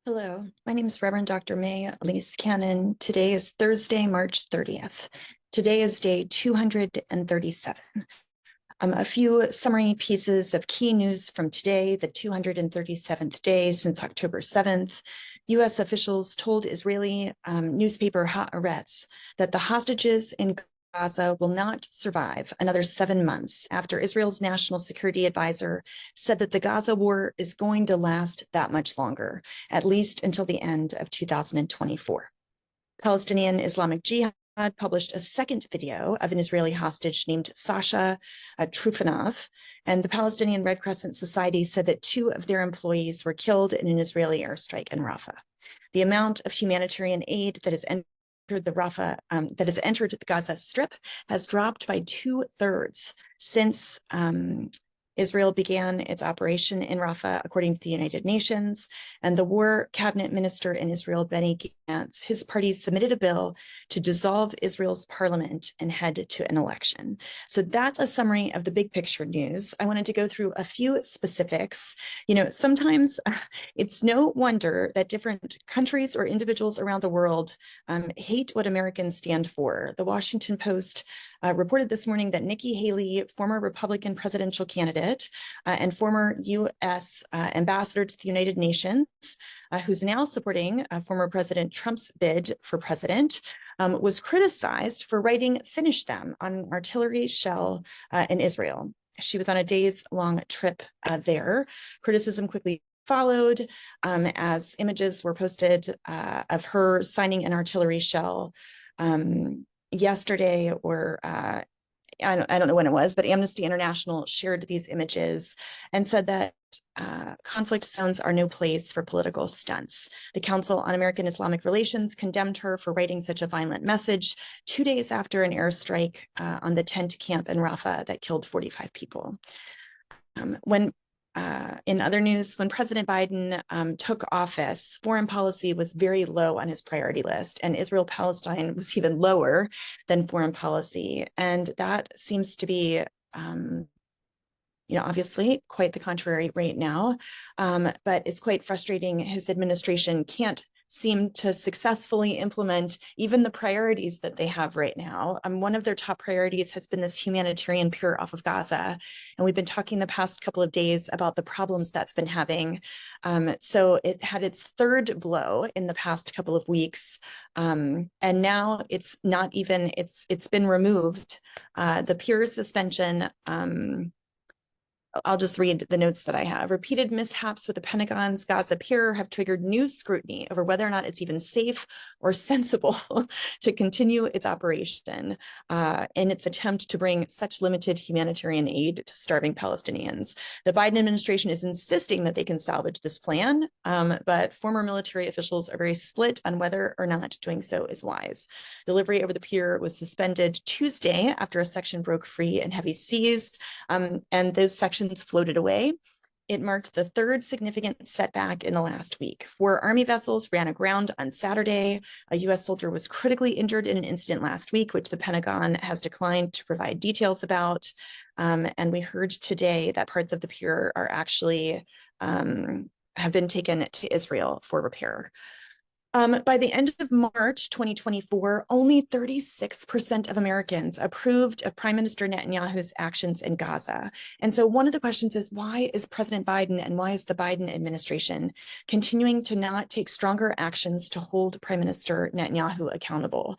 Hello, my name is Reverend Dr. May Elise Cannon. Today is Thursday, March 30th. Today is day 237. A few summary pieces of key news from today, the 237th day since October 7th. U.S. officials told Israeli newspaper Haaretz that the hostages in Gaza will not survive another 7 months after Israel's national security advisor said that the Gaza war is going to last that much longer, at least until the end of 2024. Palestinian Islamic Jihad published a second video of an Israeli hostage named Sasha Trufanov, and the Palestinian Red Crescent Society said that 2 of their employees were killed in an Israeli airstrike in Rafah. The amount of humanitarian aid that has entered the Gaza Strip has dropped by 2/3 since Israel began its operation in Rafah, according to the United Nations. And the War Cabinet Minister in Israel, Benny Gantz, his party submitted a bill to dissolve Israel's parliament and head to an election. So that's a summary of the big picture news. I wanted to go through a few specifics. Sometimes it's no wonder that different countries or individuals around the world hate what Americans stand for. The Washington Post reported this morning that Nikki Haley, former Republican presidential candidate and former U.S. ambassador to the United Nations, who's now supporting former President Trump's bid for president, was criticized for writing "finish them" on an artillery shell in Israel. She was on a days-long trip there. Criticism quickly followed as images were posted of her signing an artillery shell yesterday, or I don't know when it was, but Amnesty International shared these images and said that conflict zones are no place for political stunts. The Council on American Islamic Relations condemned her for writing such a violent message 2 days after an airstrike on the tent camp in Rafah that killed 45 people. In other news, when President Biden took office, foreign policy was very low on his priority list, and Israel-Palestine was even lower than foreign policy. And that seems to be, obviously quite the contrary right now. But it's quite frustrating. His administration can't seem to successfully implement even the priorities that they have right now. One of their top priorities has been this humanitarian pier off of Gaza. And we've been talking the past couple of days about the problems that's been having. So it had its third blow in the past couple of weeks. And now it's not even, it's been removed. The pier suspension, I'll just read the notes that I have. Repeated mishaps with the Pentagon's Gaza pier have triggered new scrutiny over whether or not it's even safe or sensible to continue its operation in its attempt to bring such limited humanitarian aid to starving Palestinians. The Biden administration is insisting that they can salvage this plan, but former military officials are very split on whether or not doing so is wise. Delivery over the pier was suspended Tuesday after a section broke free in heavy seas, and those sections floated away. It marked the third significant setback in the last week. 4 Army vessels ran aground on Saturday. A U.S. soldier was critically injured in an incident last week, which the Pentagon has declined to provide details about. And we heard today that parts of the pier are actually have been taken to Israel for repair. By the end of March 2024, only 36% of Americans approved of Prime Minister Netanyahu's actions in Gaza. And so one of the questions is, why is President Biden and why is the Biden administration continuing to not take stronger actions to hold Prime Minister Netanyahu accountable?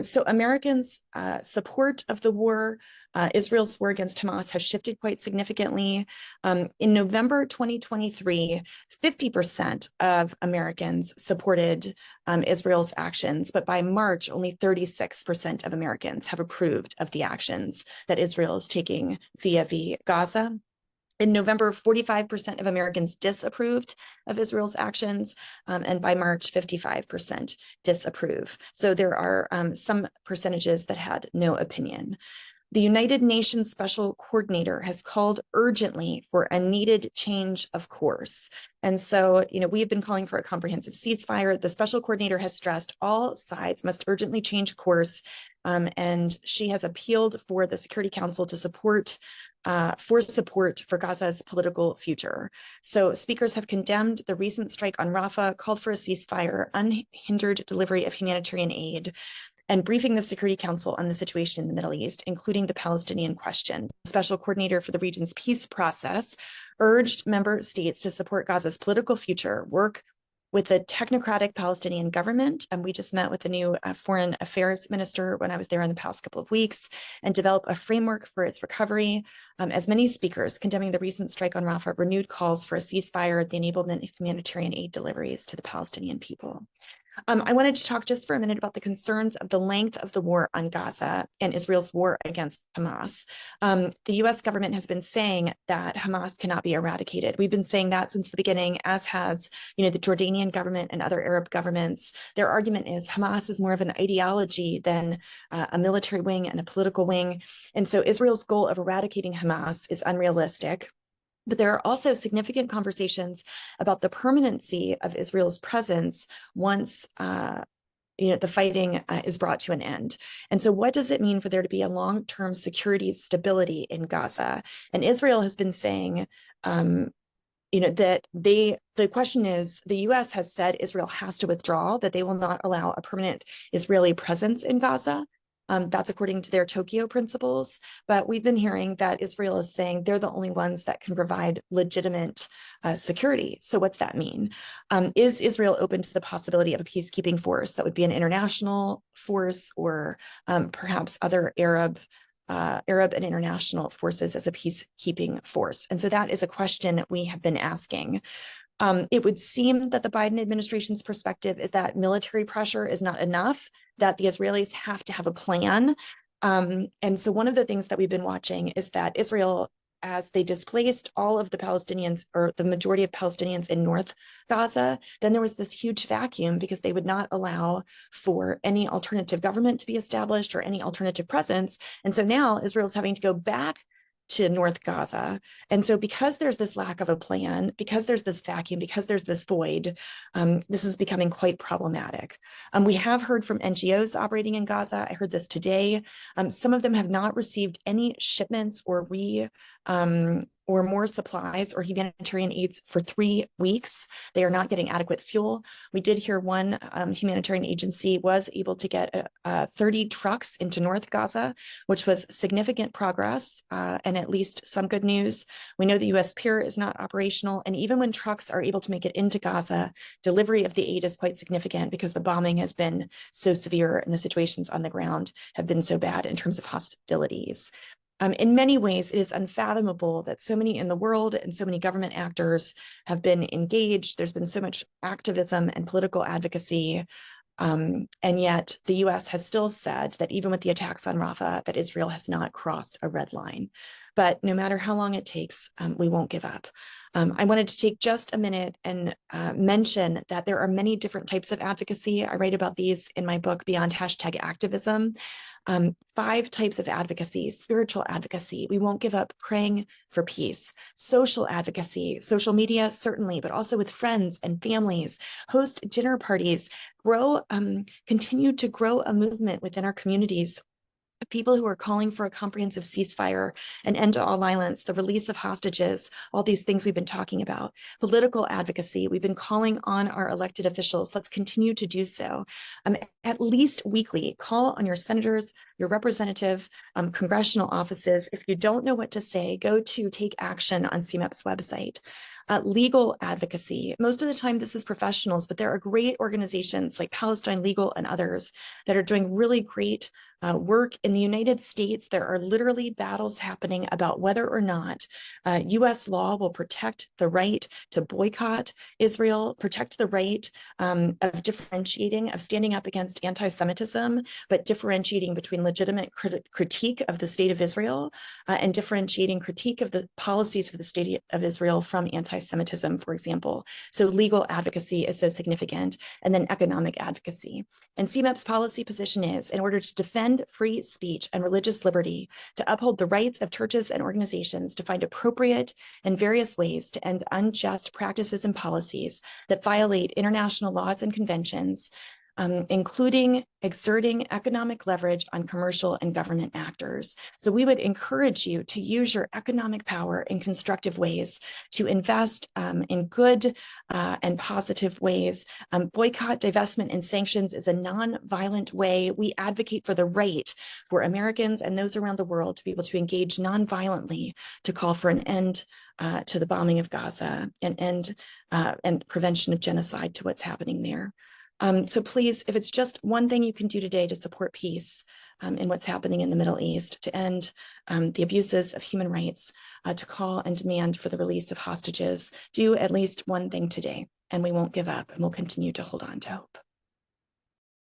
So Americans' support of the war, Israel's war against Hamas, has shifted quite significantly. In November 2023, 50% of Americans supported Israel's actions, but by March, only 36% of Americans have approved of the actions that Israel is taking via Gaza. In November, 45% of Americans disapproved of Israel's actions, and by March, 55% disapprove. So there are some percentages that had no opinion. The United Nations Special Coordinator has called urgently for a needed change of course. And so, we've been calling for a comprehensive ceasefire. The Special Coordinator has stressed all sides must urgently change course, and she has appealed for the Security Council to support for support for Gaza's political future. So speakers have condemned the recent strike on Rafah, called for a ceasefire, unhindered delivery of humanitarian aid, and briefing the Security Council on the situation in the Middle East, including the Palestinian question. The special coordinator for the region's peace process urged member states to support Gaza's political future, work with the technocratic Palestinian government, and we just met with the new foreign affairs minister when I was there in the past couple of weeks, and develop a framework for its recovery. As many speakers condemning the recent strike on Rafah renewed calls for a ceasefire, the enablement of humanitarian aid deliveries to the Palestinian people. I wanted to talk just for a minute about the concerns of the length of the war on Gaza and Israel's war against Hamas. The US government has been saying that Hamas cannot be eradicated. We've been saying that since the beginning, as has, the Jordanian government and other Arab governments. Their argument is Hamas is more of an ideology than a military wing and a political wing. And so Israel's goal of eradicating Hamas is unrealistic. But there are also significant conversations about the permanency of Israel's presence once the fighting is brought to an end. And so what does it mean for there to be a long-term security stability in Gaza? And Israel has been saying, that the question is, the US has said Israel has to withdraw, that they will not allow a permanent Israeli presence in Gaza. That's according to their Tokyo principles. But we've been hearing that Israel is saying they're the only ones that can provide legitimate security. So what's that mean? Is Israel open to the possibility of a peacekeeping force that would be an international force, or perhaps other Arab and international forces as a peacekeeping force? And so that is a question we have been asking. It would seem that the Biden administration's perspective is that military pressure is not enough, that the Israelis have to have a plan. And so one of the things that we've been watching is that Israel, as they displaced all of the Palestinians, or the majority of Palestinians in North Gaza, then there was this huge vacuum because they would not allow for any alternative government to be established or any alternative presence. And so now Israel's having to go back to North Gaza. And so because there's this lack of a plan, because there's this vacuum, because there's this void, this is becoming quite problematic. We have heard from NGOs operating in Gaza. I heard this today. Some of them have not received any shipments or more supplies or humanitarian aids for 3 weeks. They are not getting adequate fuel. We did hear one humanitarian agency was able to get 30 trucks into North Gaza, which was significant progress and at least some good news. We know the US Pier is not operational, and even when trucks are able to make it into Gaza, delivery of the aid is quite significant because the bombing has been so severe and the situations on the ground have been so bad in terms of hostilities. In many ways, it is unfathomable that so many in the world and so many government actors have been engaged. There's been so much activism and political advocacy. And yet the US has still said that even with the attacks on Rafah, that Israel has not crossed a red line. But no matter how long it takes, we won't give up. I wanted to take just a minute and mention that there are many different types of advocacy. I write about these in my book, Beyond #Activism. 5 types of advocacy: spiritual advocacy, we won't give up praying for peace; social advocacy, social media, certainly, but also with friends and families, host dinner parties, continue to grow a movement within our communities of people who are calling for a comprehensive ceasefire, an end to all violence, the release of hostages, all these things we've been talking about. Political advocacy, we've been calling on our elected officials. Let's continue to do so. At least weekly, call on your senators, your representative, congressional offices. If you don't know what to say, go to Take Action on CMEP's website. Legal advocacy. Most of the time this is professionals, but there are great organizations like Palestine Legal and others that are doing really great work. In the United States, there are literally battles happening about whether or not US law will protect the right to boycott Israel, protect the right of differentiating, of standing up against anti-Semitism, but differentiating between legitimate critique of the state of Israel and differentiating critique of the policies of the state of Israel from anti-Semitism, for example. So legal advocacy is so significant, and then economic advocacy. And CMEP's policy position is, in order to defend free speech and religious liberty, to uphold the rights of churches and organizations, to find appropriate and various ways to end unjust practices and policies that violate international laws and conventions, including exerting economic leverage on commercial and government actors. So we would encourage you to use your economic power in constructive ways, to invest in good and positive ways. Boycott, divestment, and sanctions is a non-violent way. We advocate for the right for Americans and those around the world to be able to engage non-violently to call for an end to the bombing of Gaza and prevention of genocide to what's happening there. So please, if it's just one thing you can do today to support peace in what's happening in the Middle East, to end the abuses of human rights, to call and demand for the release of hostages, do at least one thing today, and we won't give up, and we'll continue to hold on to hope.